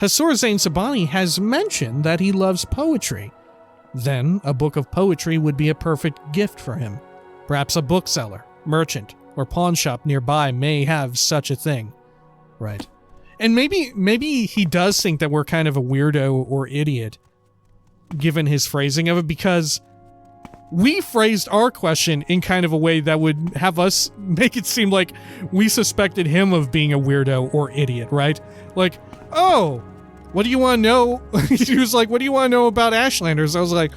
Hassour Zainsubani has mentioned that he loves poetry. Then, a book of poetry would be a perfect gift for him. Perhaps a bookseller, merchant, or pawn shop nearby may have such a thing. Right. And maybe he does think that we're kind of a weirdo or idiot, given his phrasing of it, because we phrased our question in kind of a way that would have us make it seem like we suspected him of being a weirdo or idiot, right? Like, oh, what do you want to know? He was like, what do you want to know about Ashlanders? I was like,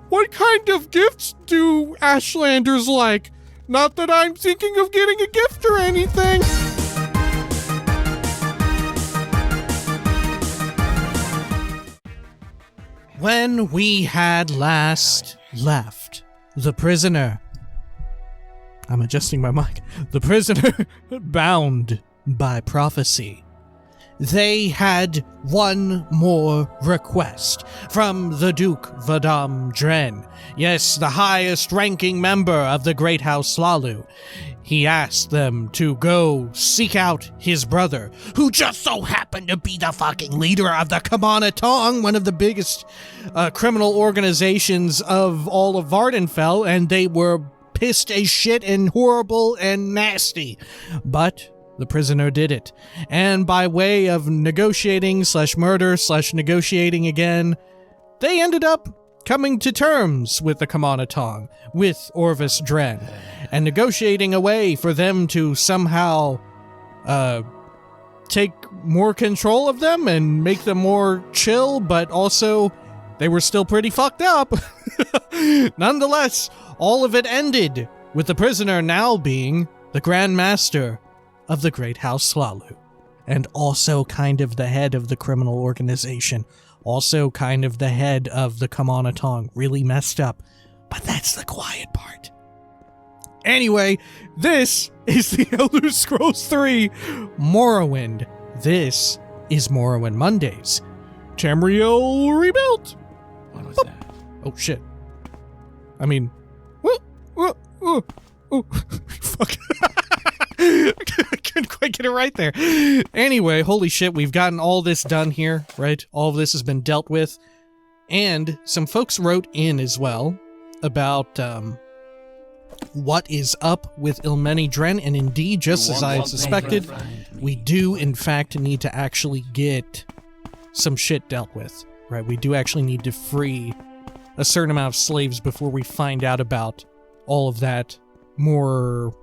what kind of gifts do Ashlanders like? Not that I'm thinking of getting a gift or anything. When we had last left the prisoner, I'm adjusting my mic, the prisoner bound by prophecy, they had one more request from the Duke Vadam Dren. Yes, the highest ranking member of the great house Hlaalu. He asked them to go seek out his brother, who just so happened to be the fucking leader of the Kamana Tong, one of the biggest criminal organizations of all of Vardenfell, and they were pissed as shit and horrible and nasty. But the prisoner did it, and by way of negotiating / murder / negotiating again, they ended up coming to terms with the Kamana Tong, with Orvis Dren, and negotiating a way for them to somehow take more control of them and make them more chill, but also they were still pretty fucked up. Nonetheless, all of it ended with the prisoner now being the Grand Master of the Great House Hlaalu, and also kind of the head of the criminal organization, also kind of the head of the Kamana Tong. Really messed up, but that's the quiet part. Anyway, this is the Elder Scrolls 3 Morrowind. This is Morrowind Mondays. Tamriel Rebuilt. What was that? Oh shit. I mean, fuck. I couldn't quite get it right there. Anyway, holy shit, we've gotten all this done here, right? All of this has been dealt with. And some folks wrote in as well about what is up with Ilmeni Dren, and indeed, just as I had suspected, we do in fact need to actually get some shit dealt with, right? We do actually need to free a certain amount of slaves before we find out about all of that more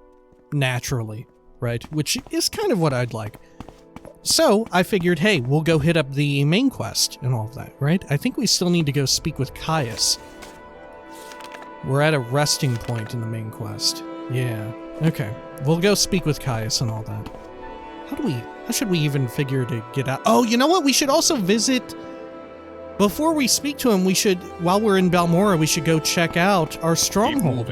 naturally, right? Which is kind of what I'd like. So I figured, hey, we'll go hit up the main quest and all of that, right? I think we still need to go speak with Caius. We're at a resting point in the main quest. Yeah. Okay. We'll go speak with Caius and all that. How should we even figure to get out? Oh, you know what? We should also visit, before we speak to him, we should, while we're in Balmora, we should go check out our stronghold,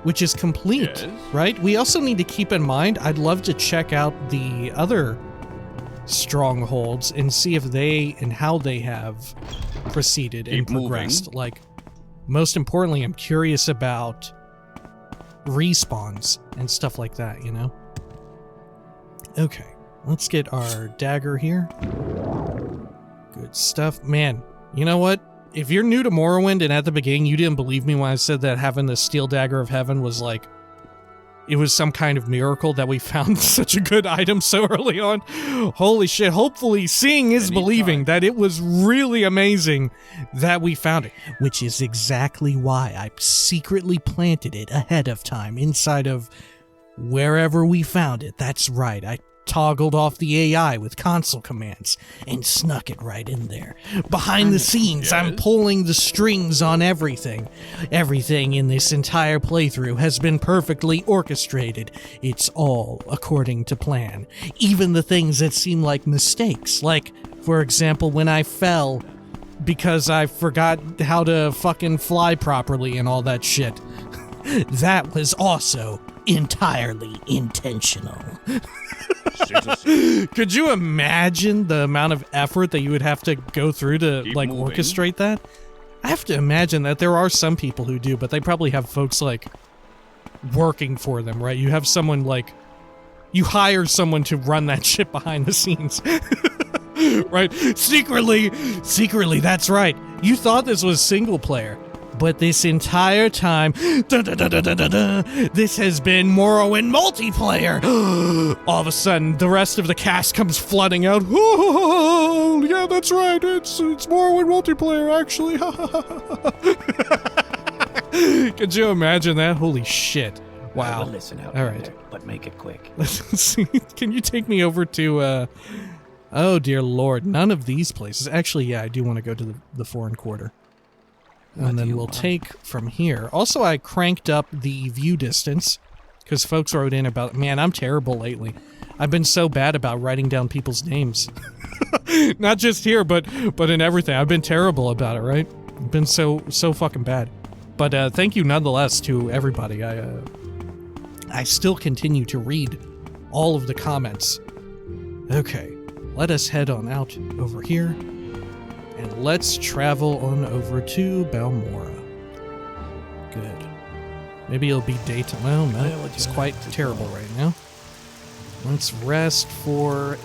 which is complete, yes. Right? We also need to keep in mind, I'd love to check out the other strongholds and see if they and how they have proceeded and progressed. Like, most importantly, I'm curious about respawns and stuff like that, you know? Okay, let's get our dagger here. Good stuff. Man, you know what? If you're new to Morrowind and at the beginning you didn't believe me when I said that having the Steel Dagger of Heaven was like, it was some kind of miracle that we found such a good item so early on. Holy shit, hopefully seeing is believing, that it was really amazing that we found it. Which is exactly why I secretly planted it ahead of time inside of wherever we found it. That's right, I toggled off the AI with console commands and snuck it right in there. Behind the scenes, yes. I'm pulling the strings on everything. Everything in this entire playthrough has been perfectly orchestrated. It's all according to plan. Even the things that seem like mistakes. Like, for example, when I fell because I forgot how to fucking fly properly and all that shit. That was also entirely intentional. Could you imagine the amount of effort that you would have to go through to orchestrate that? I have to imagine that there are some people who do, but they probably have folks like working for them, right? You have someone like, you hire someone to run that shit behind the scenes. Right? Secretly, that's right. You thought this was single player, but this entire time, this has been Morrowind multiplayer. All of a sudden, the rest of the cast comes flooding out. Oh, yeah, that's right. It's Morrowind multiplayer, actually. Could you imagine that? Holy shit. Wow. Listen out. All right. There, but make it quick. Let's see. Can you take me over to, oh, dear Lord. None of these places. Actually, yeah, I do want to go to the foreign quarter. And then we'll take from here. Also, I cranked up the view distance because folks wrote in about, man, I'm terrible lately. I've been so bad about writing down people's names. Not just here, but in everything. I've been terrible about it, right? I've been so fucking bad. But thank you nonetheless to everybody. I still continue to read all of the comments. Okay, let us head on out over here. And let's travel on over to Balmora. Good. Maybe it'll be daytime. Well, no, it's quite terrible right now. Let's rest for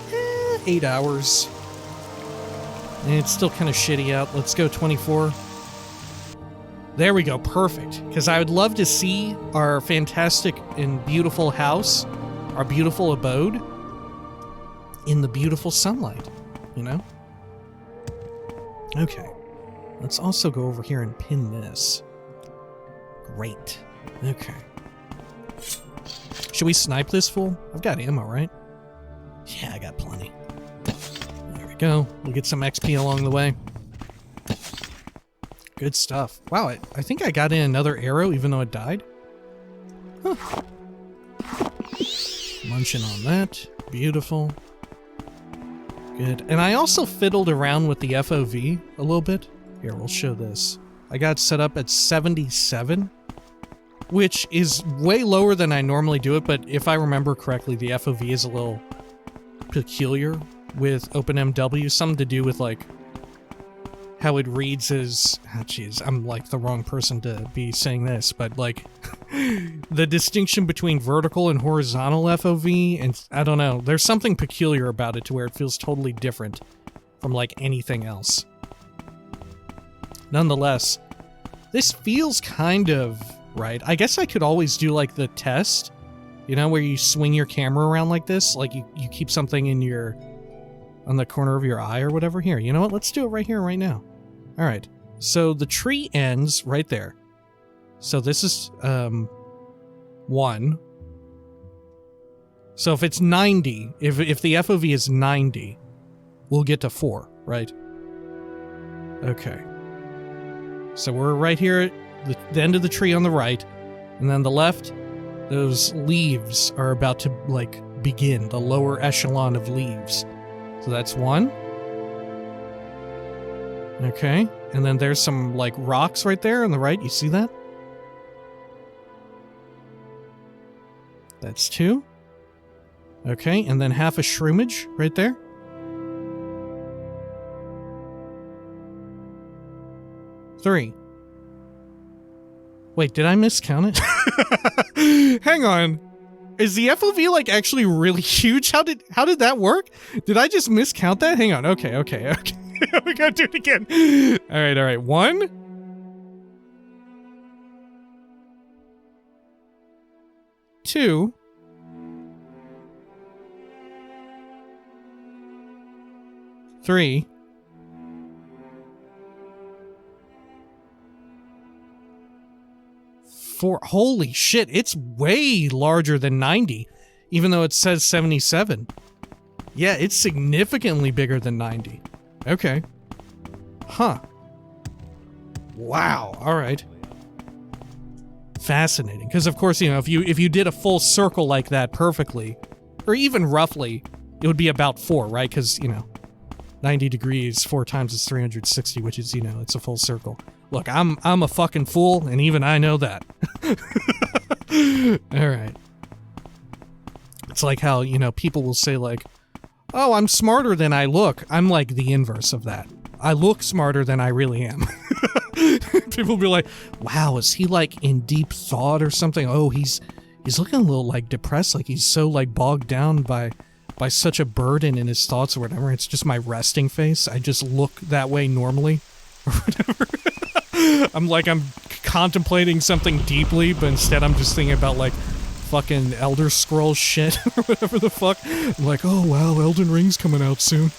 8 hours. And it's still kind of shitty out. Let's go 24. There we go. Perfect. Because I would love to see our fantastic and beautiful house, our beautiful abode, in the beautiful sunlight, you know? Okay, let's also go over here and pin this. Great. Okay. Should we snipe this fool? I've got ammo, right? Yeah, I got plenty. There we go. We'll get some XP along the way. Good stuff. Wow, I think I got in another arrow even though it died. Huh. Munching on that. Beautiful. Good. And I also fiddled around with the FOV a little bit. Here, we'll show this. I got set up at 77, which is way lower than I normally do it, but if I remember correctly, the FOV is a little peculiar with OpenMW. Something to do with, like, how it reads as... Oh, jeez, I'm, like, the wrong person to be saying this, but, like... the distinction between vertical and horizontal FOV, and I don't know, there's something peculiar about it to where it feels totally different from like anything else. Nonetheless, this feels kind of right. I guess I could always do like the test, you know, where you swing your camera around like this, like you keep something in your, on the corner of your eye or whatever. Here, you know what, let's do it right here, right now. All right, so the tree ends right there. So this is 1. So if it's 90, if the FOV is 90, we'll get to 4, right? Okay. So we're right here at the end of the tree on the right, and then the left, those leaves are about to, like, begin, the lower echelon of leaves. So that's 1. Okay, and then there's some, like, rocks right there on the right, you see that? That's 2. Okay, and then half a shroomage right there. 3. Wait, did I miscount it? Hang on. Is the FOV like actually really huge? How did that work? Did I just miscount that? Hang on. Okay. We gotta do it again. All right. 1. 2. 3. 4. Holy shit, it's way larger than 90, even though it says 77. Yeah, it's significantly bigger than 90. Okay. Huh. Wow, alright. Fascinating, because of course, you know, if you did a full circle like that perfectly, or even roughly, it would be about 4, right? Because, you know, 90 degrees 4 times is 360, which is, you know, it's a full circle. Look, I'm a fucking fool, and even I know that. Alright. It's like how, you know, people will say like, oh, I'm smarter than I look. I'm like the inverse of that. I look smarter than I really am. People be like, wow, is he like in deep thought or something? Oh, he's looking a little like depressed, like he's so like bogged down by by such a burden in his thoughts or whatever. It's just my resting face. I just look that way normally or whatever. I'm contemplating something deeply, but instead I'm just thinking about like fucking Elder Scrolls shit or whatever the fuck. I'm like, oh wow, Elden Ring's coming out soon.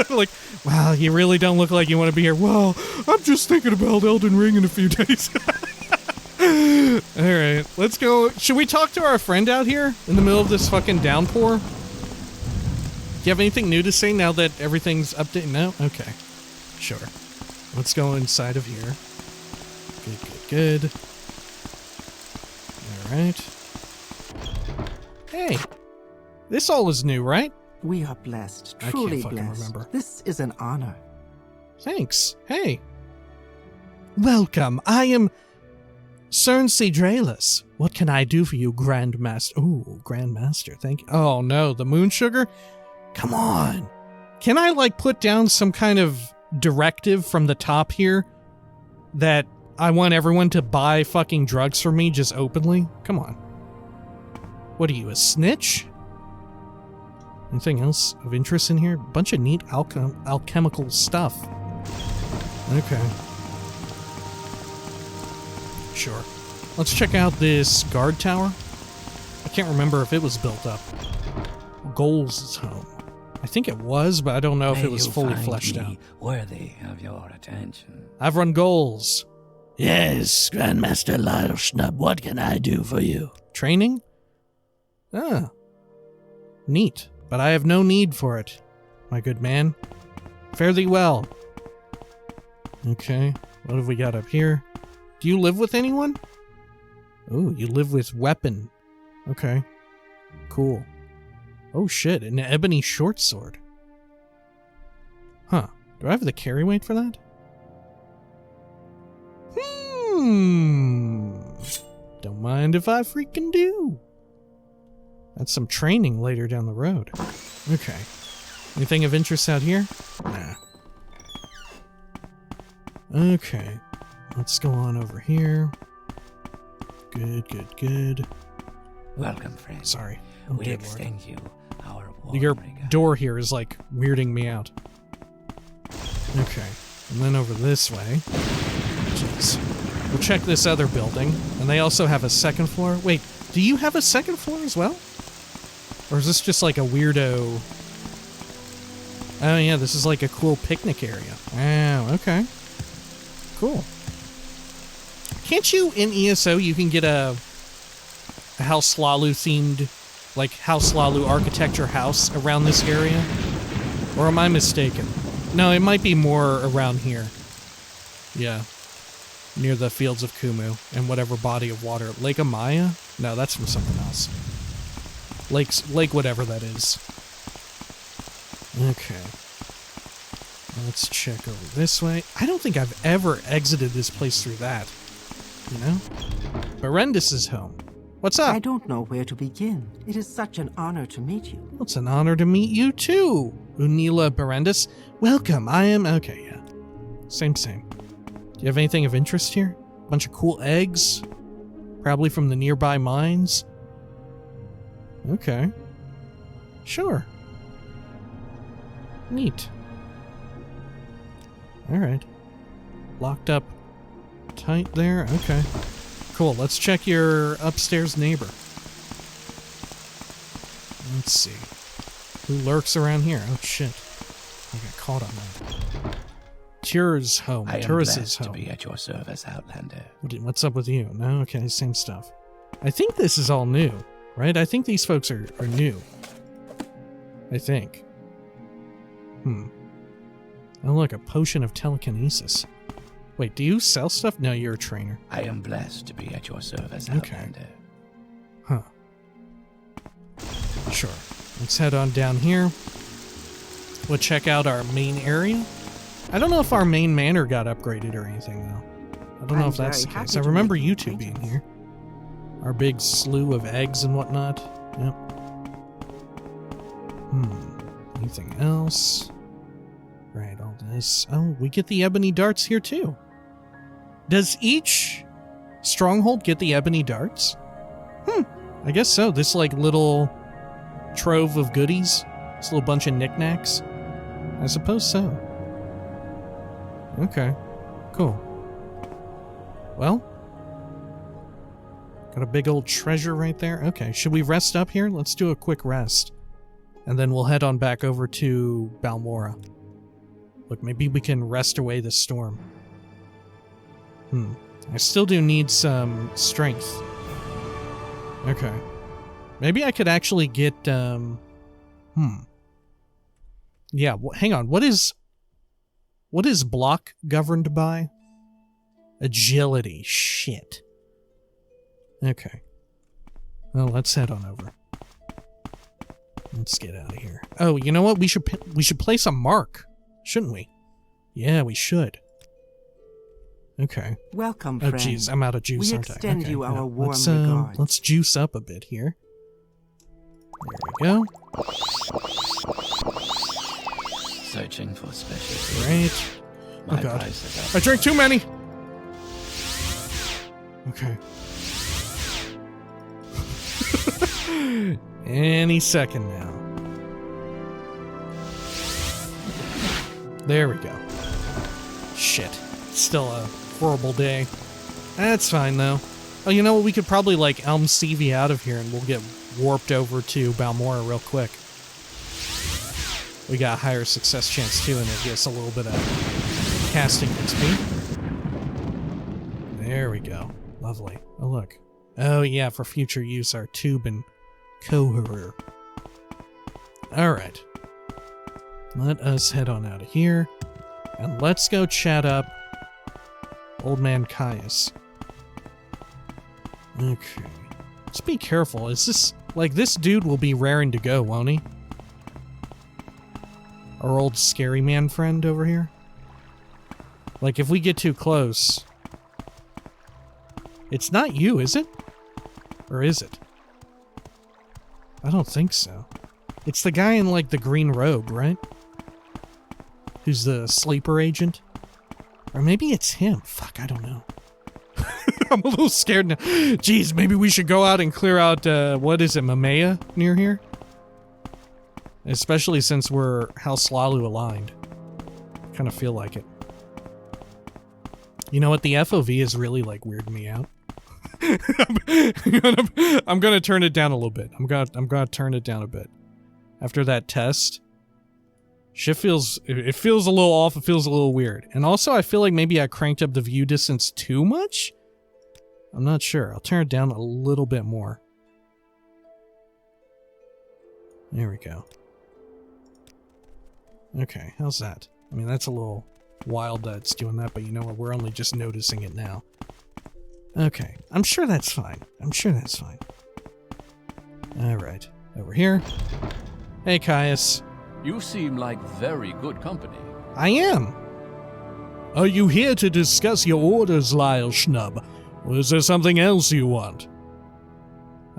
Like, wow, you really don't look like you want to be here. Well, I'm just thinking about Elden Ring in a few days. Alright, let's go. Should we talk to our friend out here in the middle of this fucking downpour? Do you have anything new to say now that everything's updated? No? Okay. Sure. Let's go inside of here. Good. Alright. Hey. This all is new, right? We are blessed, truly blessed. Remember. This is an honor. Thanks. Hey. Welcome. I am Zainsubani. What can I do for you, Grandmaster? Ooh, Grandmaster, thank you. Oh no, the moon sugar? Come on. Can I, like, put down some kind of directive from the top here that I want everyone to buy fucking drugs for me just openly? Come on. What are you, a snitch? Anything else of interest in here? A bunch of neat alchemical stuff. Okay. Sure. Let's check out this guard tower. I can't remember if it was built up. Goals' home. I think it was, but I don't know if it was fully fleshed out. Worthy of your attention. I've run goals. Yes, Grandmaster Hlaalu, what can I do for you? Training? Ah. Neat. But I have no need for it, my good man. Fare thee well. Okay. What have we got up here? Do you live with anyone? Oh, you live with weapon. Okay. Cool. Oh shit, an ebony short sword. Huh. Do I have the carry weight for that? Don't mind if I freaking do. That's some training later down the road. Okay. Anything of interest out here? Nah. Okay. Let's go on over here. Good. Welcome, friend. Sorry. We extend you our warm Your regard. door here is like weirding me out. Okay. And then over this way. Jeez. We'll check this other building. And they also have a second floor. Wait, do you have a second floor as well? Or is this just like a weirdo? Oh yeah, this is like a cool picnic area. Wow, okay. Cool. Can't you, in ESO, you can get a House Hlaalu themed, like House Hlaalu architecture house around this area? Or am I mistaken? No, it might be more around here. Yeah. Near the Fields of Kumu and whatever body of water. Lake Amaya? No, that's from something else. Lake whatever that is. Okay. Let's check over this way. I don't think I've ever exited this place through that. You know? Berendis' home. What's up? I don't know where to begin. It is such an honor to meet you. Well, it's an honor to meet you too, Unila Berendis. Welcome, I am... Okay, yeah. Same. Do you have anything of interest here? Bunch of cool eggs? Probably from the nearby mines? Okay. Sure. Neat. Alright. Locked up tight there? Okay. Cool, let's check your upstairs neighbor. Let's see. Who lurks around here? Oh shit. I got caught on that. Tyr's home. I am Tyrus's blessed to home. be at your service, Outlander. What's up with you? No? Okay, same stuff. I think this is all new, right? I think these folks are new. I think. Oh look, a potion of telekinesis. Wait, do you sell stuff? No, you're a trainer. I am blessed to be at your service, Okay. Outlander. Huh. Sure. Let's head on down here. We'll check out our main area. I don't know if our main manor got upgraded or anything, though. I don't know I'm if that's the very case. happy I to remember make you your two being acquaintance. here. Our big slew of eggs and whatnot. Yep. Anything else? Right, all this. Oh, we get the ebony darts here, too. Does each stronghold get the ebony darts? I guess so. This, like, little trove of goodies? This little bunch of knickknacks? I suppose so. Okay, cool. Well, got a big old treasure right there. Okay, should we rest up here? Let's do a quick rest. And then we'll head on back over to Balmora. Look, maybe we can rest away the storm. I still do need some strength. Okay. Maybe I could actually get, Yeah, hang on. What is block governed by? Agility. Shit. Okay. Well, let's head on over. Let's get out of here. Oh, you know what? We should place a mark, shouldn't we? Yeah, we should. Okay. Welcome, Oh, friend. jeez, I'm out of juice, We aren't I? extend Okay, you our warm let's, regards. let's juice up a bit here. There we go. Searching for special. Great. My Oh, God. price is I drank too many! Okay. Any second now. There we go. Shit. Still a horrible day. That's fine, though. Oh, you know what? We could probably, like, Elm CV out of here and we'll get warped over to Balmora real quick. We got a higher success chance, too, and it gives a little bit of casting XP. There we go. Lovely. Oh, look. Oh, yeah, for future use, our tube and coherer. Alright. Let us head on out of here. And let's go chat up Old Man Caius. Okay. Let's be careful. Is this... Like, this dude will be raring to go, won't he? Our old scary man friend over here. Like, if we get too close... It's not you, is it? Or is it? I don't think so. It's the guy in, like, the green robe, right? Who's the sleeper agent? Or maybe it's him. Fuck, I don't know. I'm a little scared now. Jeez, maybe we should go out and clear out, what is it, Mamea near here? Especially since we're House Hlaalu aligned. Kind of feel like it. You know what? The FOV is really, like, weirding me out. I'm gonna turn it down a little bit. I'm gonna turn it down a bit. After that test, shit feels a little off. It feels a little weird. And also, I feel like maybe I cranked up the view distance too much. I'm not sure. I'll turn it down a little bit more. There we go. Okay, how's that? I mean, that's a little wild that it's doing that, but you know what? We're only just noticing it now. Okay, I'm sure that's fine. I'm sure that's fine. Alright, over here. Hey, Caius. You seem like very good company. I am. Are you here to discuss your orders, Lyle Schnub? Or is there something else you want?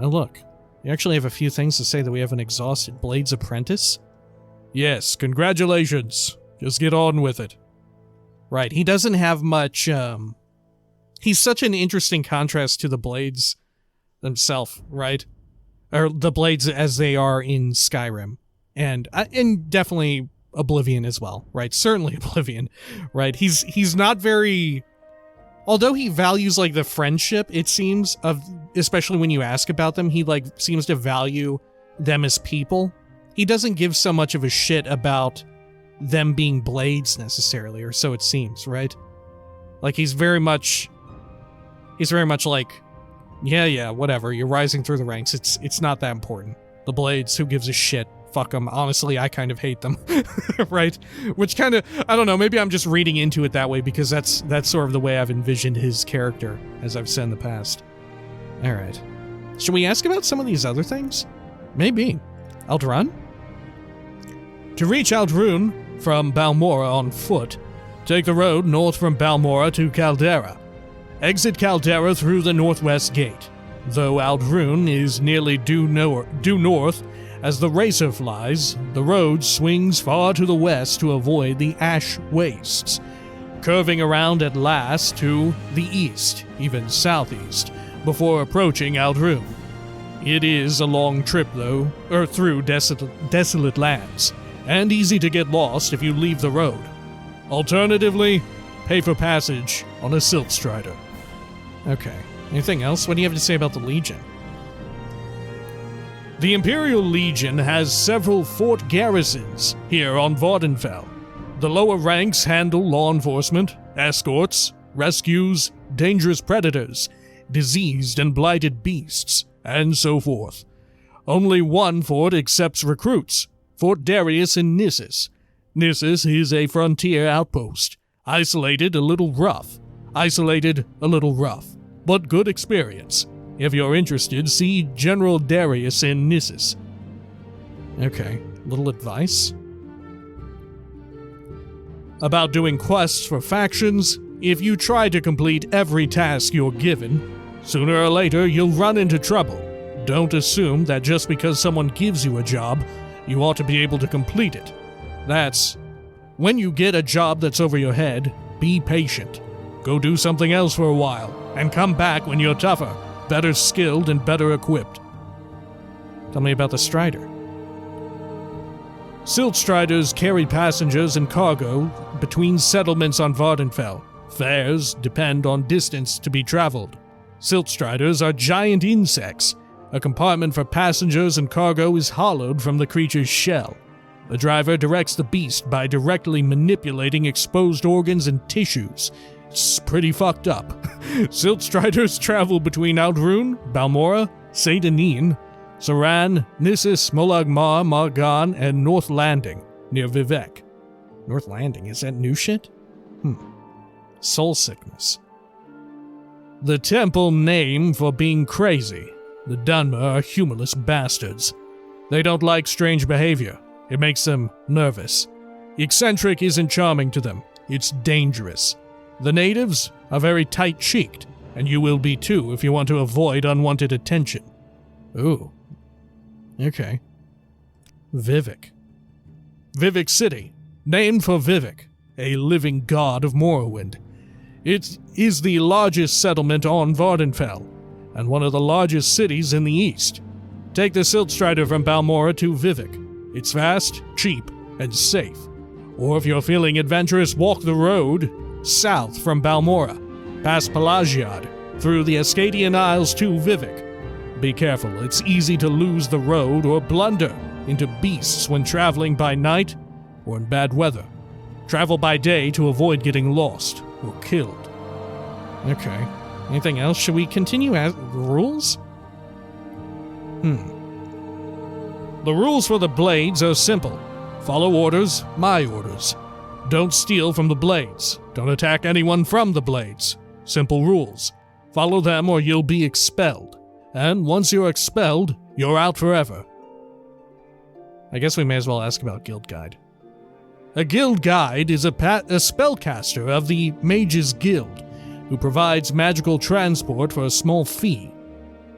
Oh, look. You actually have a few things to say that we have an exhausted Blades Apprentice? Yes, congratulations. Just get on with it. Right, he doesn't have much, He's such an interesting contrast to the Blades themselves, right? Or the Blades as they are in Skyrim. And definitely Oblivion as well, right? Certainly Oblivion, right? He's not very... Although he values, like, the friendship, it seems, of especially when you ask about them, he, like, seems to value them as people. He doesn't give so much of a shit about them being blades, necessarily, or so it seems, right? Like, he's very much like, yeah, whatever, you're rising through the ranks, it's not that important. The blades, who gives a shit? Fuck them. Honestly, I kind of hate them, right? Which kind of, I don't know, maybe I'm just reading into it that way because that's sort of the way I've envisioned his character, as I've said in the past. Alright. Should we ask about some of these other things? Maybe. Aldrun? To reach Aldrun from Balmora on foot, take the road north from Balmora to Caldera. Exit Caldera through the northwest gate. Though Aldrun is nearly due north, as the racer flies, the road swings far to the west to avoid the ash wastes, curving around at last to the east, even southeast, before approaching Aldrun. It is a long trip, though, or through desolate lands, and easy to get lost if you leave the road. Alternatively, pay for passage on a Silt Strider. Okay. Anything else? What do you have to say about the Legion? The Imperial Legion has several fort garrisons here on Vardenfell. The lower ranks handle law enforcement, escorts, rescues, dangerous predators, diseased and blighted beasts, and so forth. Only one fort accepts recruits, Fort Darius in Nissus. Nissus is a frontier outpost. Isolated, a little rough, but good experience. If you're interested, see General Darius in Nissus. Okay, little advice? About doing quests for factions, if you try to complete every task you're given, sooner or later you'll run into trouble. Don't assume that just because someone gives you a job, you ought to be able to complete it. When you get a job that's over your head, be patient. Go do something else for a while, and come back when you're tougher, better skilled, and better equipped. Tell me about the Strider. Silt Striders carry passengers and cargo between settlements on Vardenfell. Fares depend on distance to be traveled. Silt Striders are giant insects. A compartment for passengers and cargo is hollowed from the creature's shell. The driver directs the beast by directly manipulating exposed organs and tissues. It's pretty fucked up. Silt Striders travel between Aldrune, Balmora, Seydanin, Saran, Nissus, Molag Mar, Margan, and North Landing, near Vivek. North Landing? Is that new shit? Soul sickness. The temple name for being crazy. The Dunmer are humorless bastards. They don't like strange behavior. It makes them nervous. Eccentric isn't charming to them. It's dangerous. The natives are very tight-cheeked, and you will be too if you want to avoid unwanted attention. Ooh. Okay. Vivek. Vivek City, named for Vivek, a living god of Morrowind. It is the largest settlement on Vardenfell, and one of the largest cities in the east. Take the Silt Strider from Balmora to Vivek. It's fast, cheap, and safe. Or if you're feeling adventurous, walk the road south from Balmora, past Pelagiad, through the Ascadian Isles to Vivek. Be careful, it's easy to lose the road or blunder into beasts when traveling by night or in bad weather. Travel by day to avoid getting lost or killed. Okay. Anything else? Should we continue as rules? The rules for the blades are simple. Follow orders, my orders. Don't steal from the blades. Don't attack anyone from the blades. Simple rules. Follow them or you'll be expelled. And once you're expelled, you're out forever. I guess we may as well ask about Guild Guide. A Guild Guide is a spellcaster of the Mages Guild, who provides magical transport for a small fee.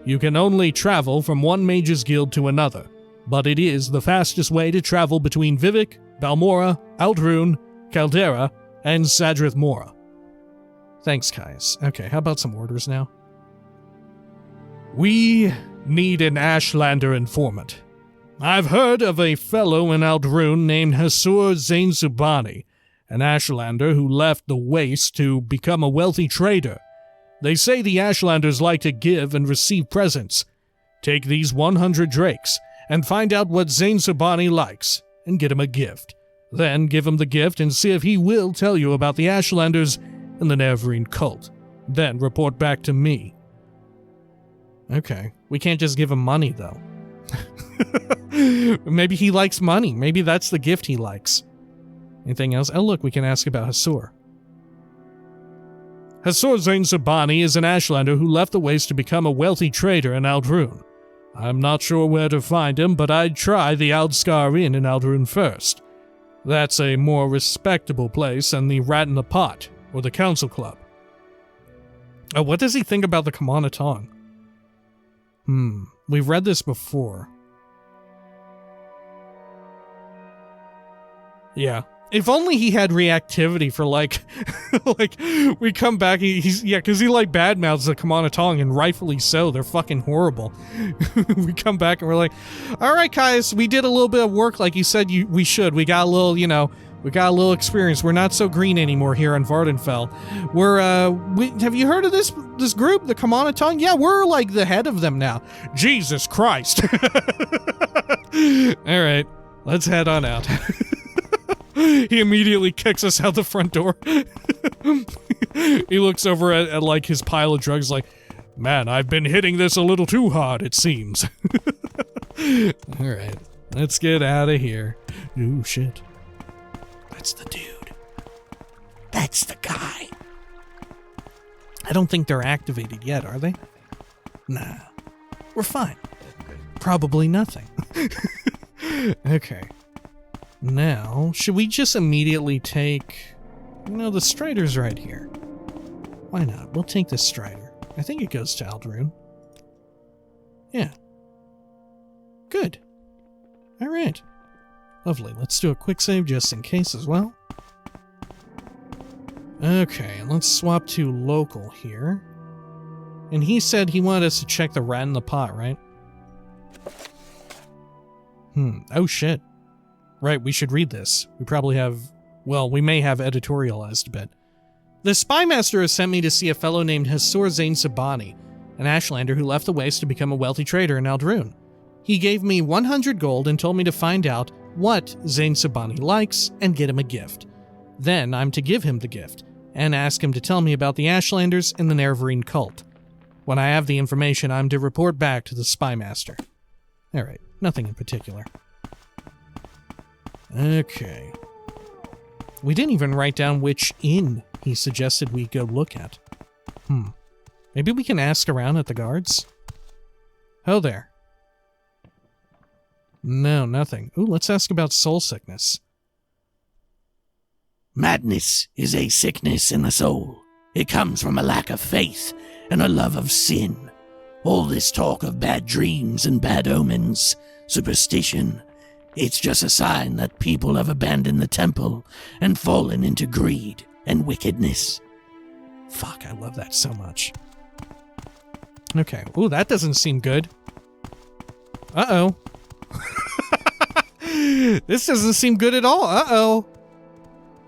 You can only travel from one Mages Guild to another, but it is the fastest way to travel between Vivek, Balmora, Aldrune, Caldera, and Sadrith Mora. Thanks, Caius. Okay, how about some orders now? We need an Ashlander informant. I've heard of a fellow in Aldrune named Hassour Zainsubani, an Ashlander who left the Waste to become a wealthy trader. They say the Ashlanders like to give and receive presents. Take these 100 drakes and find out what Zainsubani likes, and get him a gift. Then give him the gift and see if he will tell you about the Ashlanders and the Neverine cult. Then report back to me. Okay, we can't just give him money, though. Maybe he likes money. Maybe that's the gift he likes. Anything else? Oh, look, we can ask about Hassour. Hassour Zainsubani is an Ashlander who left the Waste to become a wealthy trader in Aldrune. I'm not sure where to find him, but I'd try the Aldskar Inn in Aldrune first. That's a more respectable place than the Rat in the Pot, or the Council Club. Oh, what does he think about the Kamanatong? We've read this before. Yeah, If only he had reactivity for like, like we come back, because he like badmouths the Kamana Tong, and rightfully so. They're fucking horrible. We come back and we're like, all right, Caius, we did a little bit of work like you said we should. We got a little, we got a little experience. We're not so green anymore here on Vardenfell. Have you heard of this group, the Kamana Tong? Yeah, we're like the head of them now. Jesus Christ. All right, let's head on out. He immediately kicks us out the front door. He looks over at like his pile of drugs like, man, I've been hitting this a little too hard, it seems. Alright, let's get out of here. Ooh, shit. That's the dude. That's the guy. I don't think they're activated yet, are they? Nah. We're fine. Probably nothing. Okay. Now, should we just immediately take... the Strider's right here. Why not? We'll take this Strider. I think it goes to Ald'ruhn. Yeah. Good. Alright. Lovely. Let's do a quick save just in case as well. Okay, let's swap to local here. And he said he wanted us to check the rat in the pot, right? Oh shit. Right, we should read this. We probably have... well, we may have editorialized a bit. The Spymaster has sent me to see a fellow named Hassour Zainsubani, an Ashlander who left the Waste to become a wealthy trader in Ald'ruhn. He gave me 100 gold and told me to find out what Zainsubani likes and get him a gift. Then I'm to give him the gift, and ask him to tell me about the Ashlanders and the Nerevarine cult. When I have the information, I'm to report back to the Spymaster. Alright, nothing in particular. Okay. We didn't even write down which inn he suggested we go look at. Maybe we can ask around at the guards? Oh, there. No, nothing. Ooh, let's ask about soul sickness. Madness is a sickness in the soul. It comes from a lack of faith and a love of sin. All this talk of bad dreams and bad omens, superstition, it's just a sign that people have abandoned the temple and fallen into greed and wickedness. Fuck, I love that so much. Okay. Ooh, that doesn't seem good. Uh-oh. This doesn't seem good at all. Uh-oh.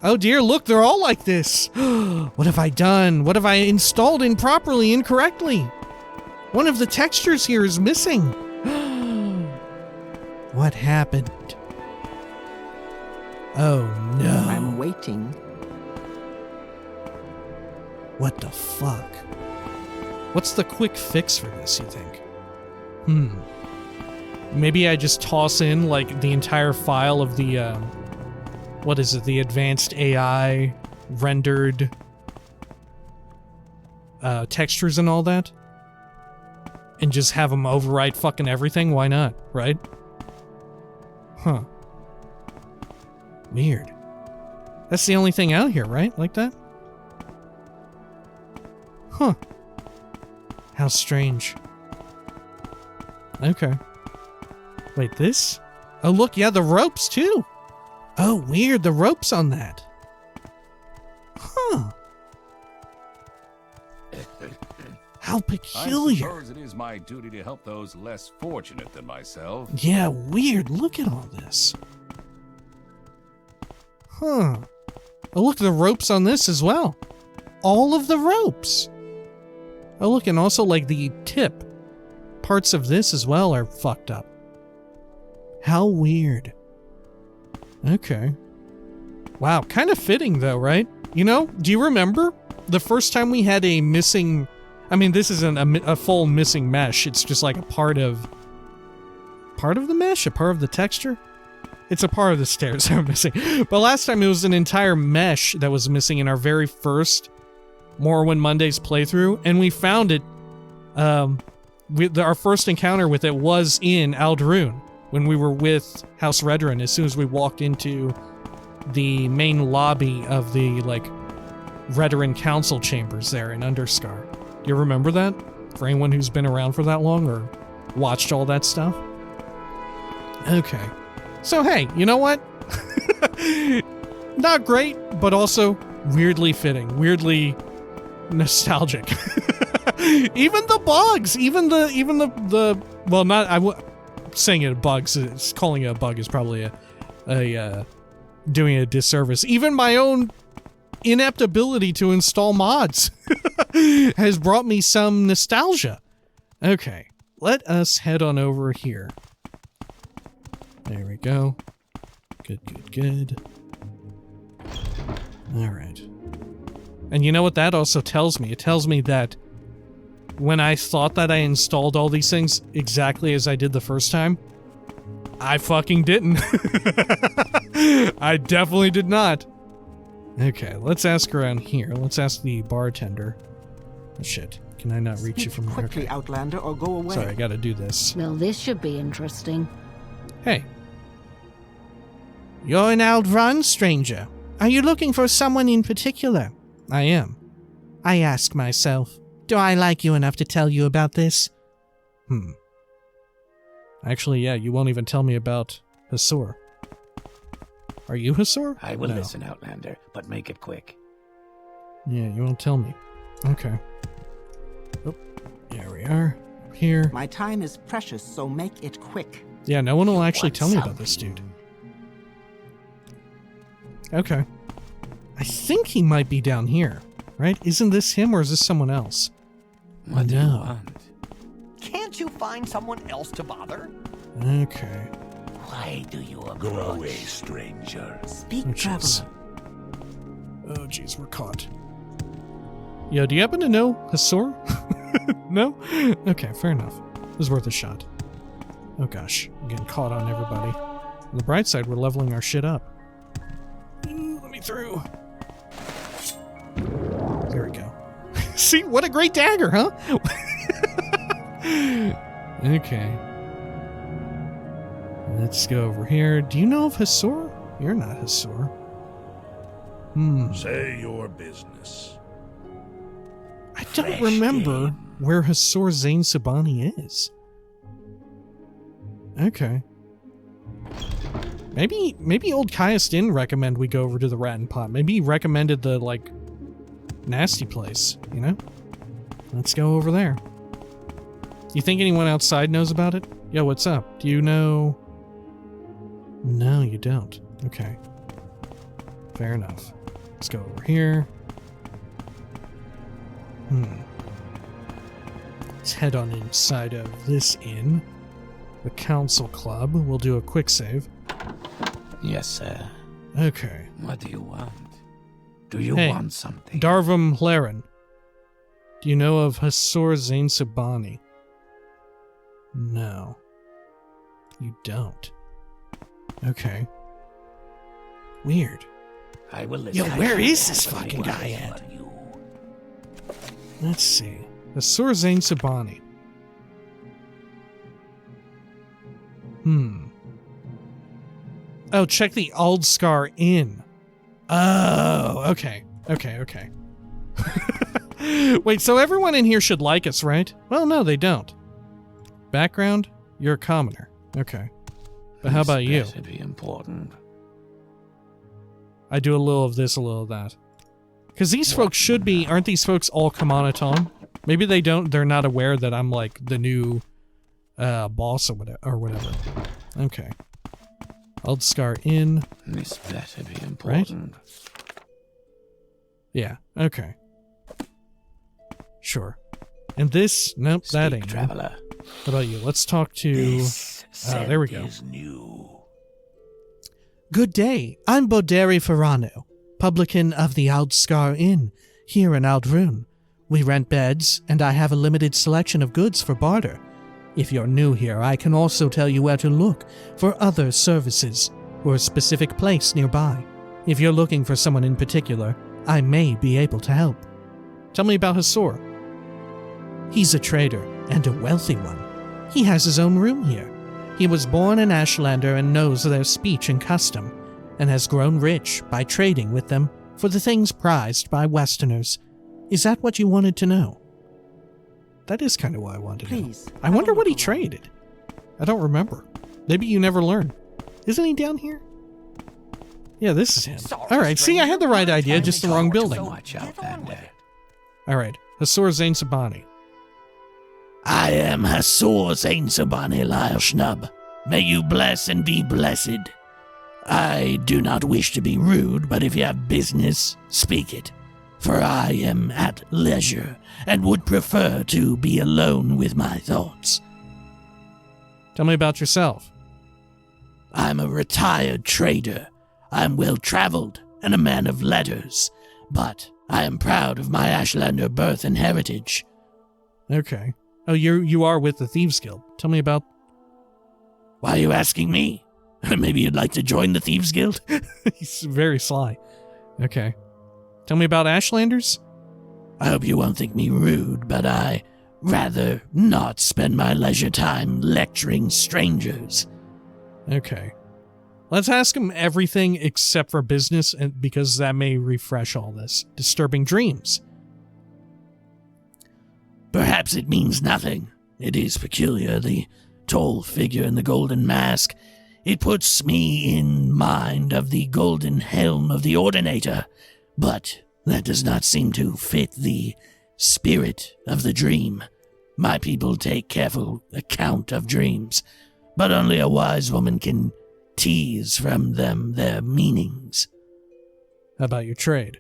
Oh dear, look, they're all like this. What have I done? What have I installed incorrectly? One of the textures here is missing. What happened? Oh no. I'm waiting. What the fuck? What's the quick fix for this, you think? Maybe I just toss in, like, the entire file of the, what is it? The advanced AI rendered textures and all that? And just have them overwrite fucking everything? Why not, right? Huh. Weird. That's the only thing out here, right? Like that? Huh. How strange. Okay. Wait, this? Oh, look, yeah, the ropes, too. Oh, weird, the ropes on that. Huh. How peculiar. I suppose it is my duty to help those less fortunate than myself. Yeah, weird. Look at all this. Huh. Oh, look, the ropes on this as well. All of the ropes. Oh, look, and also, like, the tip. Parts of this as well are fucked up. How weird. Okay. Wow, kind of fitting, though, right? You know, do you remember the first time we had a missing... I mean, this isn't a full missing mesh. It's just like a part of the mesh? A part of the texture? It's a part of the stairs that are missing. But last time it was an entire mesh that was missing in our very first Morrowind Mondays playthrough, and we found it, our first encounter with it was in Ald'ruhn, when we were with House Rethan, as soon as we walked into the main lobby of the, like, Rethan Council chambers there in Underscar. You remember that? For anyone who's been around for that long or watched all that stuff? Okay. So hey, you know what? Not great, but also weirdly fitting, weirdly nostalgic. Even the bugs, even the well, not saying it bugs. Calling it a bug is probably a doing a disservice. Even my own inept ability to install mods has brought me some nostalgia. Okay, let us head on over here. There we go. Good. All right. And you know what that also tells me? It tells me that when I thought that I installed all these things exactly as I did the first time, I fucking didn't. I definitely did not. Okay, let's ask around here. Let's ask the bartender. Oh shit, can I not reach you from here? Quickly, Okay. Outlander, or go away. Sorry, I gotta do this. Well, this should be interesting. Hey. You're an Aldrun, stranger. Are you looking for someone in particular? I am. I ask myself, do I like you enough to tell you about this? Actually, yeah, you won't even tell me about Hassour. Are you Hassour? I will No. listen, Outlander, but make it quick. Yeah, you won't tell me. Okay. Oh, there we are. Here. My time is precious, so make it quick. Yeah, no one will You actually want tell me about this dude. Okay. I think he might be down here, right? Isn't this him or is this someone else? What do you No. want? Can't you find someone else to bother? Okay. Why do you approach? Go away, stranger. Speak, Oh, jeez. traveler. Oh, jeez, we're caught. Yo, do you happen to know Hassour? No? Okay, fair enough. It was worth a shot. Oh gosh, I'm getting caught on everybody. On the bright side, we're leveling our shit up. Ooh, let me through. There we go. See, what a great dagger, huh? Okay. Let's go over here. Do you know of Hassour? You're not Hassour. Say your business. I don't Fresh remember game. where Hassour Zainsubani is. Okay. Maybe old Caius didn't recommend we go over to the Rat and Pot. Maybe he recommended the, like, nasty place, you know? Let's go over there. You think anyone outside knows about it? Yo, what's up? Do you know... No, you don't. Okay. Fair enough. Let's go over here. Let's head on inside of this inn. The Council Club. We'll do a quick save. Yes, sir. Okay. What do you want? Do you Hey, want something? Darvam Hlaalu. Do you know of Hassour Zainsubani? No. You don't. Okay. Weird. I will listen. Yo, where is this But fucking what guy is at? for you? Let's see. Hassour Zainsubani. Oh, check the Aldscar Inn. Oh, okay. Okay. Wait, so everyone in here should like us, right? Well, no, they don't. Background? You're a commoner. Okay. But how This about you? better be important. I do a little of this, a little of that. Because these folks should be, aren't these folks all Kamanaton? Maybe they don't, they're not aware that I'm like the new boss or whatever. Okay. Aldscar Inn. This better be important. Yeah, okay. Sure. And this, nope, that Speak, ain't. traveler. What about you? Let's talk to... This there we scent go. is new. Good day. I'm Boderi Ferrano, publican of the Aldscar Inn, here in Aldrun. We rent beds, and I have a limited selection of goods for barter. If you're new here, I can also tell you where to look for other services or a specific place nearby. If you're looking for someone in particular, I may be able to help. Tell me about Hassour. He's a trader, and a wealthy one. He has his own room here. He was born an Ashlander and knows their speech and custom, and has grown rich by trading with them for the things prized by Westerners. Is that what you wanted to know? That is kind of what I wanted to know. Please. I wonder have a what he look around. traded. I don't remember. Maybe you never learn. Isn't he down here? Yeah, this is him. Sorry, All right, see, I had the right stranger. idea, just the wrong building. Watch out, Get on with Bandit. it. All right, Hassour Zainsubani. I am Hassour Zainsubani, Lyle Schnub. May you bless and be blessed. I do not wish to be rude, but if you have business, speak it. For I am at leisure, and would prefer to be alone with my thoughts. Tell me about yourself. I'm a retired trader. I'm well-traveled and a man of letters, but I am proud of my Ashlander birth and heritage. Okay. Oh, you are with the Thieves Guild. Tell me about... Why are you asking me? Maybe you'd like to join the Thieves Guild? He's very sly. Okay. Tell me about Ashlanders? I hope you won't think me rude, but I rather not spend my leisure time lecturing strangers. Okay. Let's ask him everything except for business, and because that may refresh all this. Disturbing dreams. Perhaps it means nothing. It is peculiar, the tall figure in the golden mask. It puts me in mind of the golden helm of the Ordinator, but that does not seem to fit the spirit of the dream. My people take careful account of dreams, but only a wise woman can tease from them their meanings. How about your trade?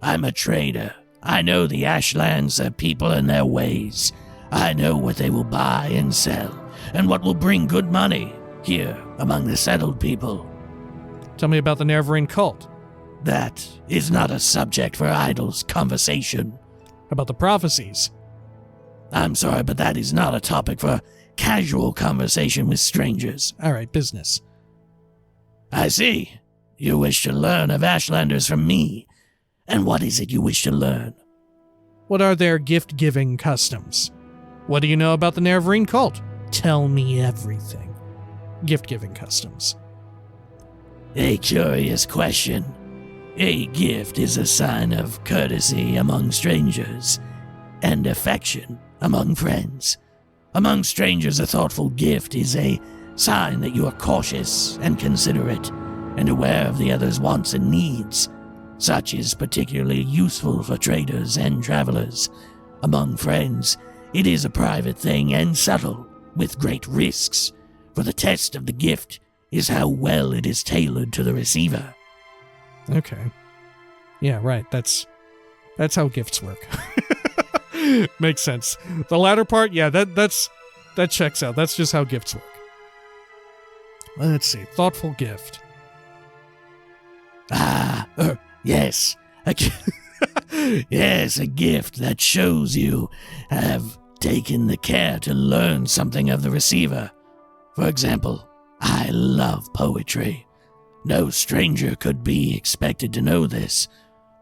I'm a trader. I know the Ashlands, their people, and their ways. I know what they will buy and sell, and what will bring good money here among the settled people. Tell me about the Neverine cult. That is not a subject for idle conversation. How about the prophecies? I'm sorry, but that is not a topic for casual conversation with strangers. All right, business. I see. You wish to learn of Ashlanders from me. And what is it you wish to learn? What are their gift-giving customs? What do you know about the Neverine cult? Tell me everything. Gift-giving customs. A curious question. A gift is a sign of courtesy among strangers, and affection among friends. Among strangers, a thoughtful gift is a sign that you are cautious and considerate, and aware of the other's wants and needs. Such is particularly useful for traders and travelers. Among friends, it is a private thing and subtle, with great risks, for the test of the gift is how well it is tailored to the receiver. Okay. Yeah, right. That's how gifts work. Makes sense. The latter part, yeah, that checks out. That's just how gifts work. Let's see. Thoughtful gift. Yes. Yes, a gift that shows you have taken the care to learn something of the receiver. For example, I love poetry. No stranger could be expected to know this,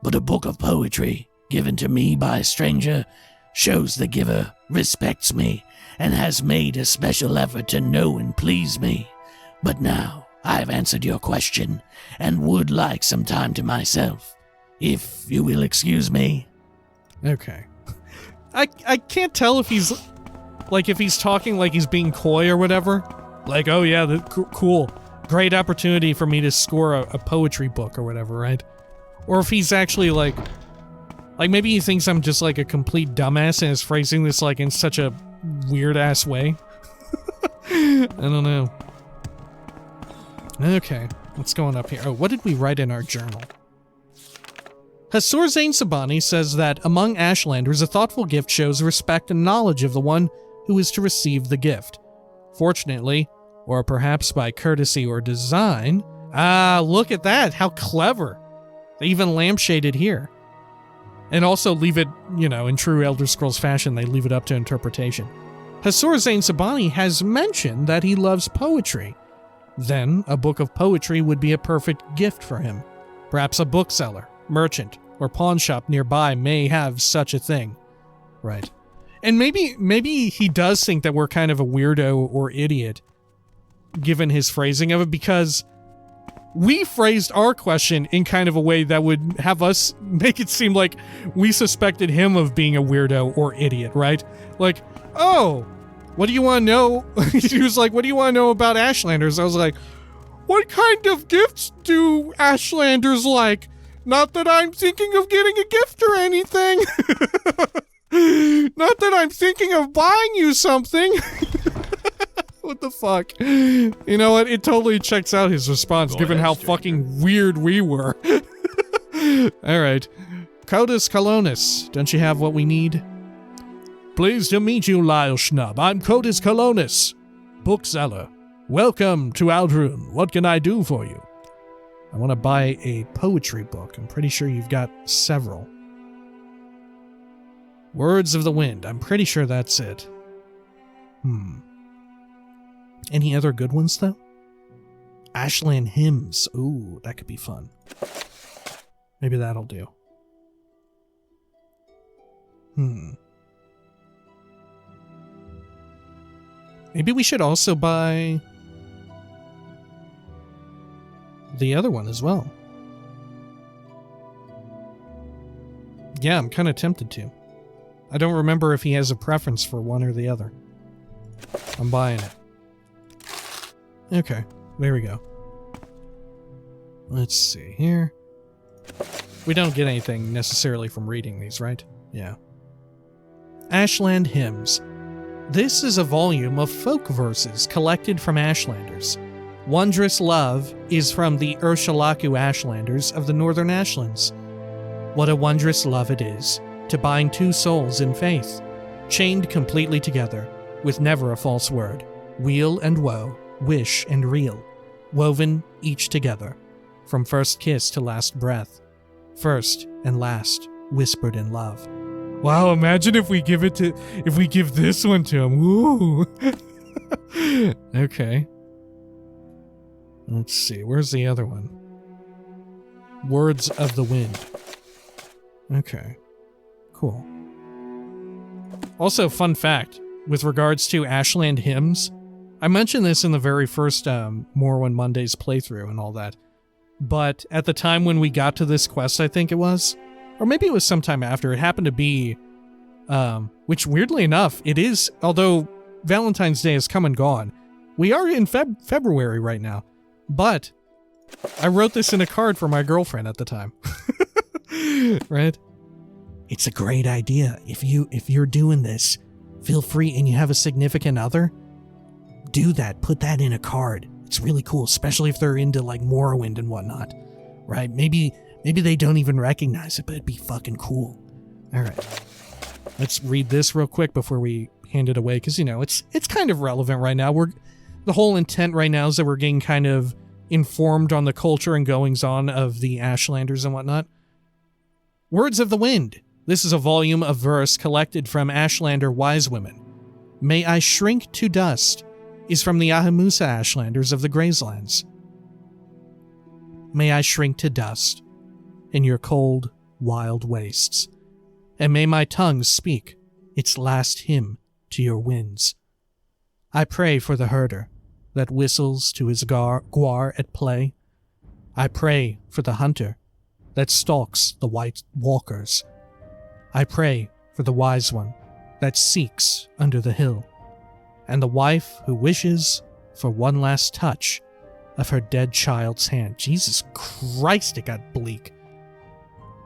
but a book of poetry given to me by a stranger shows the giver respects me and has made a special effort to know and please me. But now I've answered your question and would like some time to myself, if you will excuse me. Okay. I can't tell if he's talking like he's being coy or whatever. Like, oh yeah, cool. Great opportunity for me to score a poetry book or whatever, right? Or if he's actually like maybe he thinks I'm just like a complete dumbass and is phrasing this like in such a weird ass way. I don't know. Okay, what's going up here? Oh, what did we write in our journal? Hassour Zainsubani says that among Ashlanders, a thoughtful gift shows respect and knowledge of the one who is to receive the gift. Fortunately, or perhaps by courtesy or design... Ah, look at that! How clever! They even lampshaded here. And also leave it, in true Elder Scrolls fashion, they leave it up to interpretation. Hassour Zainsubani has mentioned that he loves poetry. Then, a book of poetry would be a perfect gift for him. Perhaps a bookseller, merchant, or pawn shop nearby may have such a thing. Right. And maybe he does think that we're kind of a weirdo or idiot, given his phrasing of it, because we phrased our question in kind of a way that would have us make it seem like we suspected him of being a weirdo or idiot, right? Like, oh, what do you want to know? He was like, what do you want to know about Ashlanders? I was like, What kind of gifts do Ashlanders like? Not that I'm thinking of getting a gift or anything. Not that I'm thinking of buying you something. What the fuck? You know what? It totally checks out his response, given how fucking weird we were. Alright. Codus Colonis, don't you have what we need? Pleased to meet you, Lyle Schnub. I'm Codus Colonis, bookseller. Welcome to Aldrun. What can I do for you? I want to buy a poetry book. I'm pretty sure you've got several. Words of the Wind. I'm pretty sure that's it. Any other good ones, though? Ashland Hymns. Ooh, that could be fun. Maybe that'll do. Maybe we should also buy the other one as well. Yeah, I'm kind of tempted to. I don't remember if he has a preference for one or the other. I'm buying it. Okay, there we go. Let's see here. We don't get anything necessarily from reading these, right? Yeah. Ashland Hymns. This is a volume of folk verses collected from Ashlanders. Wondrous Love is from the Urshalaku Ashlanders of the Northern Ashlands. What a wondrous love it is, to bind two souls in faith, chained completely together, with never a false word, weal and woe, wish and real, woven each together, from first kiss to last breath, first and last whispered in love. Wow, imagine if we give this one to him. Woo! Okay. Let's see, where's the other one? Words of the Wind. Okay. Cool. Also, fun fact, with regards to Ashland Hymns, I mentioned this in the very first Morrowind Mondays playthrough and all that, but at the time when we got to this quest, I think it was, or maybe it was sometime after, it happened to be, which weirdly enough, it is, although Valentine's Day has come and gone, we are in February right now, but I wrote this in a card for my girlfriend at the time. Right? It's a great idea. If you're doing this, feel free, and you have a significant other, do that. Put that in a card. It's really cool, especially if they're into like Morrowind and whatnot. Right? Maybe they don't even recognize it, but it'd be fucking cool. All right. Let's read this real quick before we hand it away, because, you know, it's kind of relevant right now. The whole intent right now is that we're getting kind of informed on the culture and goings-on of the Ashlanders and whatnot. Words of the Wind. This is a volume of verse collected from Ashlander wise women. May I shrink to dust is from the Ahamusa Ashlanders of the Grayslands. May I shrink to dust in your cold, wild wastes, and may my tongue speak its last hymn to your winds. I pray for the herder that whistles to his guar at play. I pray for the hunter that stalks the white walkers. I pray for the wise one that seeks under the hill, and the wife who wishes for one last touch of her dead child's hand. Jesus Christ, it got bleak.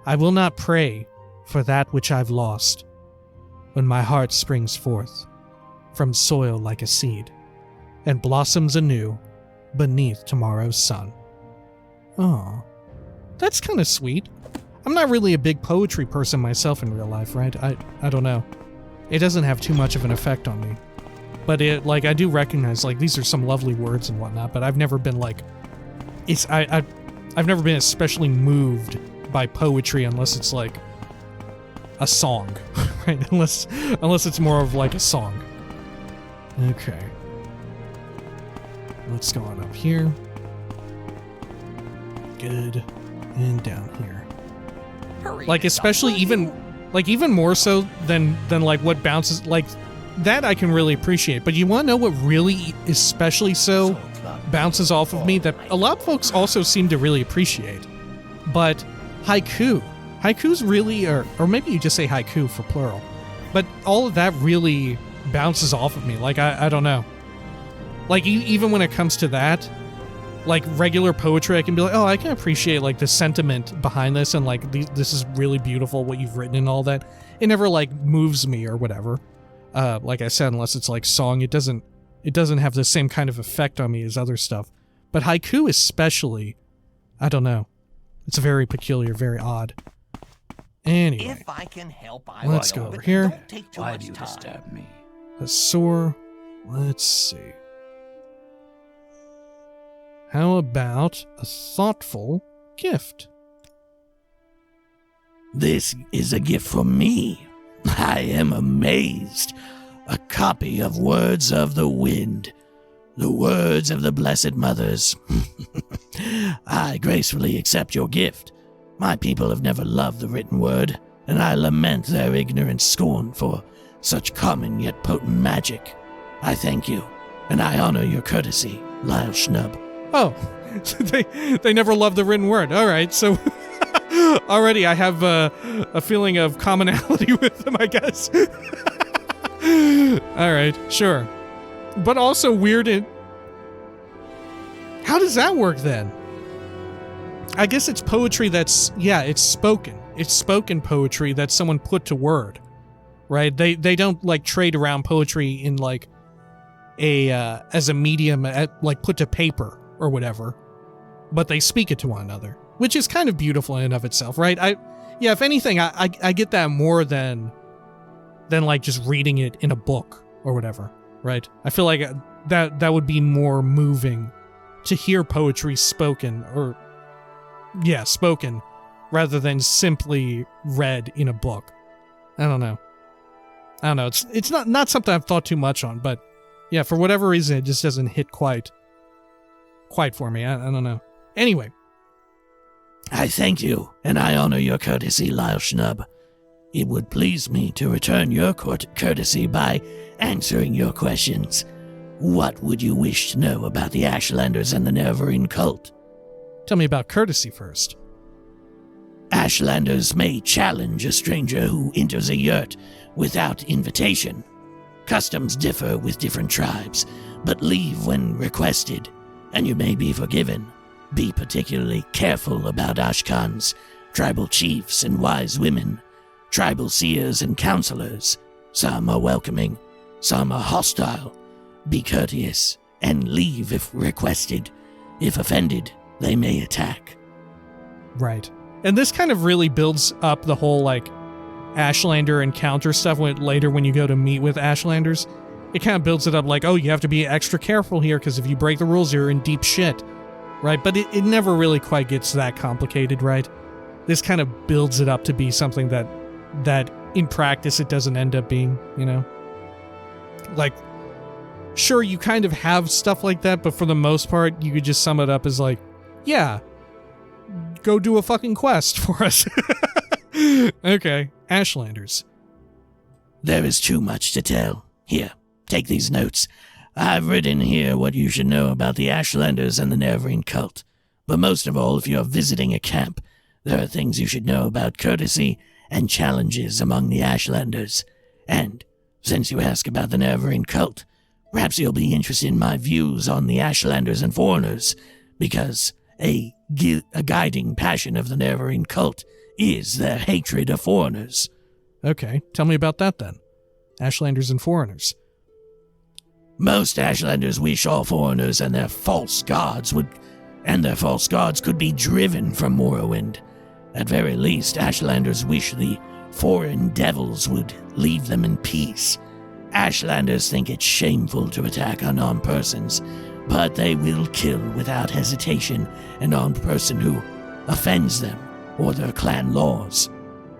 I will not pray for that which I've lost, when my heart springs forth from soil like a seed, and blossoms anew beneath tomorrow's sun. Oh, that's kind of sweet. I'm not really a big poetry person myself in real life, right? I don't know. It doesn't have too much of an effect on me. But I do recognize, these are some lovely words and whatnot, but I've never been, I've never been especially moved by poetry unless it's, a song, right? Unless it's more of, a song. Okay. Let's go on up here. Good. And down here. Hurry, Especially even more so than what bounces, that I can really appreciate. But you want to know what really especially so bounces off of me that a lot of folks also seem to really appreciate? But haiku. Haiku's really, or maybe you just say haiku for plural. But all of that really bounces off of me. I don't know. Even when it comes to that, like regular poetry, I can be like, oh, I can appreciate like the sentiment behind this, and like this is really beautiful what you've written and all that. It never like moves me or whatever. Like I said, unless it's like song, it doesn't have the same kind of effect on me as other stuff. But haiku especially, I don't know. It's very peculiar, very odd. Anyway, If I can help, I let's will, go over but here. Don't take too Why much do you time. disturb me? Hassour. Let's see. How about a thoughtful gift? This is a gift from me. I am amazed. A copy of Words of the Wind, the words of the Blessed Mothers. I gracefully accept your gift. My people have never loved the written word, and I lament their ignorant scorn for such common yet potent magic. I thank you, and I honor your courtesy, Lyle Schnub. Oh, they never loved the written word. All right, so already I have a feeling of commonality with them, I guess. All right, sure. But also weird. How does that work then? I guess it's poetry that's, it's spoken. It's spoken poetry that someone put to word, right? They don't like trade around poetry in like as a medium, like put to paper or whatever, but they speak it to one another, which is kind of beautiful in and of itself, right? If anything, I get that more than like just reading it in a book or whatever, right? I feel like that would be more moving to hear poetry spoken, spoken, rather than simply read in a book. I don't know. It's not something I've thought too much on, but yeah, for whatever reason, it just doesn't hit quite for me. I don't know. Anyway. I thank you, and I honor your courtesy, Lyle Schnub. It would please me to return your courtesy by answering your questions. What would you wish to know about the Ashlanders and the Neverine cult? Tell me about courtesy first. Ashlanders may challenge a stranger who enters a yurt without invitation. Customs differ with different tribes, but leave when requested, and you may be forgiven. Be particularly careful about Ashkans, tribal chiefs and wise women, tribal seers and counselors. Some are welcoming, some are hostile. Be courteous, and leave if requested. If offended, they may attack. Right. And this kind of really builds up the whole, like, Ashlander encounter stuff later when you go to meet with Ashlanders. It kind of builds it up like, oh, you have to be extra careful here, because if you break the rules, you're in deep shit. Right? But it never really quite gets that complicated, right? This kind of builds it up to be something that in practice it doesn't end up being, you know? Like, sure, you kind of have stuff like that, but for the most part, you could just sum it up as like, yeah, go do a fucking quest for us. Okay, Ashlanders. There is too much to tell. Here, take these notes. I've written here what you should know about the Ashlanders and the Neverine cult. But most of all, if you're visiting a camp, there are things you should know about courtesy and challenges among the Ashlanders. And, since you ask about the Neverine cult, perhaps you'll be interested in my views on the Ashlanders and foreigners, because a guiding passion of the Neverine cult is their hatred of foreigners. Okay, tell me about that then. Ashlanders and foreigners. Most Ashlanders wish all foreigners and their false gods could be driven from Morrowind. At very least, Ashlanders wish the foreign devils would leave them in peace. Ashlanders think it's shameful to attack unarmed persons, but they will kill without hesitation an armed person who offends them or their clan laws.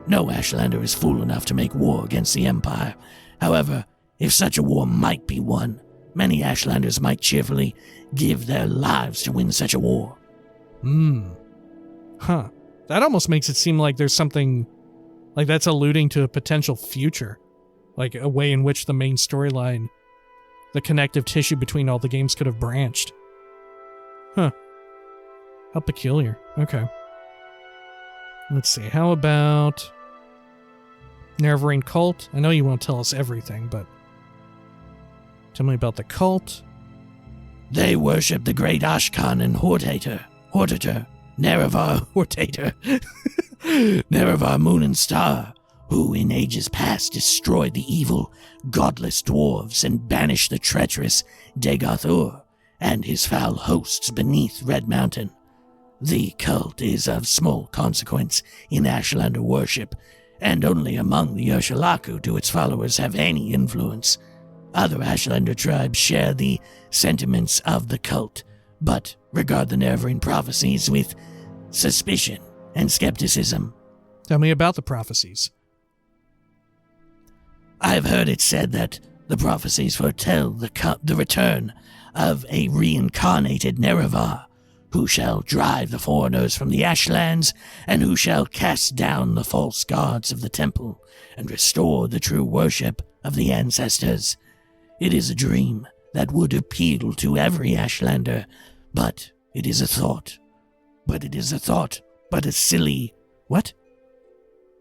No Ashlander is fool enough to make war against the Empire. However, if such a war might be won, many Ashlanders might cheerfully give their lives to win such a war. Huh. That almost makes it seem like there's something, like that's alluding to a potential future. Like a way in which the main storyline, the connective tissue between all the games could have branched. Huh. How peculiar. Okay. Let's see, how about Neverine cult? I know you won't tell us everything, but tell me about the cult. They worship the great Ashkan and Hortator, Nerevar, moon and star, who in ages past destroyed the evil, godless dwarves and banished the treacherous Degathur and his foul hosts beneath Red Mountain. The cult is of small consequence in Ashlander worship, and only among the Hlaalu do its followers have any influence. Other Ashlander tribes share the sentiments of the cult, but regard the Nerevarine prophecies with suspicion and skepticism. Tell me about the prophecies. I've heard it said that the prophecies foretell the return of a reincarnated Nerevar, who shall drive the foreigners from the Ashlands, and who shall cast down the false gods of the temple, and restore the true worship of the ancestors. It is a dream that would appeal to every Ashlander, but it is a thought. But it is a thought, but a silly... What?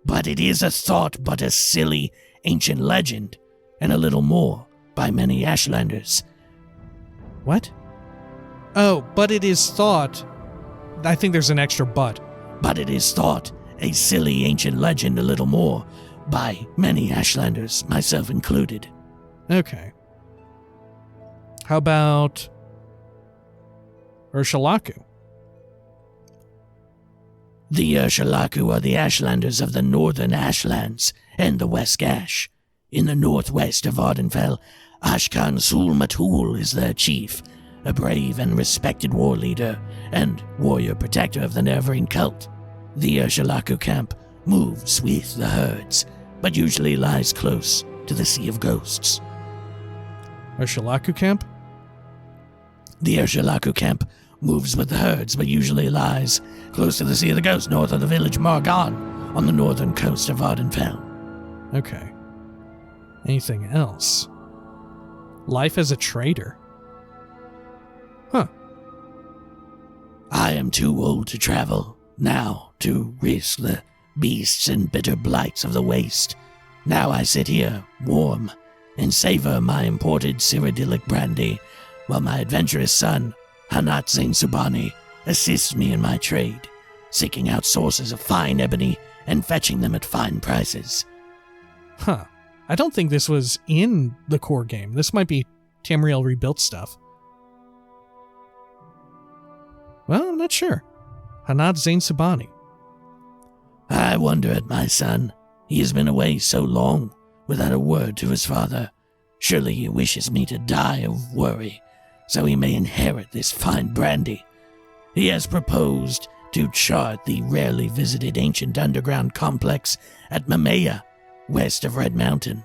But it is a thought, but a silly ancient legend, and a little more by many Ashlanders. What? Oh, but it is thought... I think there's an extra but. But it is thought a silly ancient legend a little more by many Ashlanders, myself included. Okay. How about... Hlaalu? The Hlaalu are the Ashlanders of the northern Ashlands and the West Gash. In the northwest of Ardenfell, Ashkan Sul-Matul is their chief, a brave and respected war leader and warrior protector of the Nerevarine cult. The Hlaalu camp moves with the herds, but usually lies close to the Sea of Ghosts. Hlaalu camp? The Hlaalu camp moves with the herds, but usually lies close to the Sea of the Ghosts, north of the village Margon, on the northern coast of Ardenfell. Okay. Anything else? Life as a trader. Huh. I am too old to travel now to risk the beasts and bitter blights of the waste. Now I sit here, warm, and savor my imported Cyrodiilic brandy, while my adventurous son, Hassour Zainsubani, assists me in my trade, seeking out sources of fine ebony and fetching them at fine prices. Huh. I don't think this was in the core game. This might be Tamriel Rebuilt stuff. Well, I'm not sure. Hassour Zainsubani. I wonder at my son. He has been away so long, without a word to his father. Surely he wishes me to die of worry, so he may inherit this fine brandy. He has proposed to chart the rarely visited ancient underground complex at Mamea, west of Red Mountain.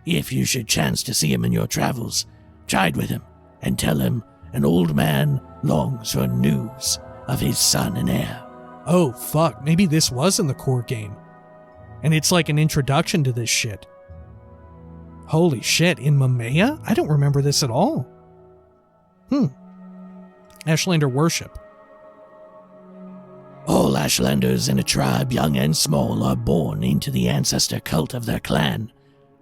If you should chance to see him in your travels, chide with him and tell him an old man longs for news of his son and heir. Oh, fuck. Maybe this was in the core game. And it's like an introduction to this shit. Holy shit, in Mamea? I don't remember this at all. Ashlander worship. All Ashlanders in a tribe, young and small, are born into the ancestor cult of their clan.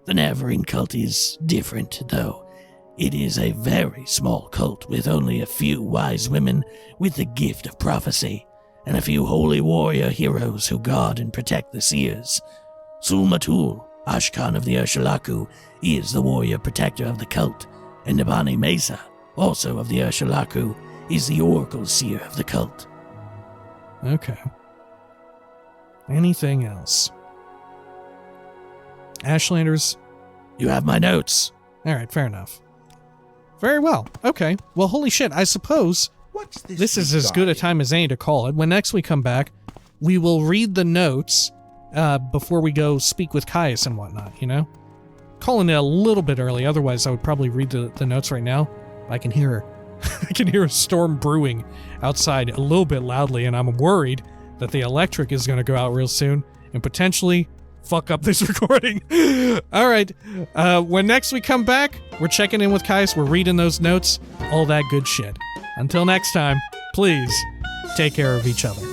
The Nerevarine cult is different, though. It is a very small cult with only a few wise women with the gift of prophecy, and a few holy warrior heroes who guard and protect the seers. Sul-Matul, Ashkan of the Hlaalu, is the warrior protector of the cult, and Nabani Mesa, also of the Hlaalu, is the oracle seer of the cult. Okay. Anything else? Ashlanders? You have my notes. Alright, fair enough. Very well. Okay. Well, holy shit, I suppose What's this is as good a time as any to call it. When next we come back, we will read the notes before we go speak with Caius and whatnot, you know? Calling it a little bit early, otherwise I would probably read the notes right now. I can hear a storm brewing outside a little bit loudly, and I'm worried that the electric is going to go out real soon and potentially fuck up this recording. All right. When next we come back, we're checking in with Caius, we're reading those notes, all that good shit. Until next time, please take care of each other.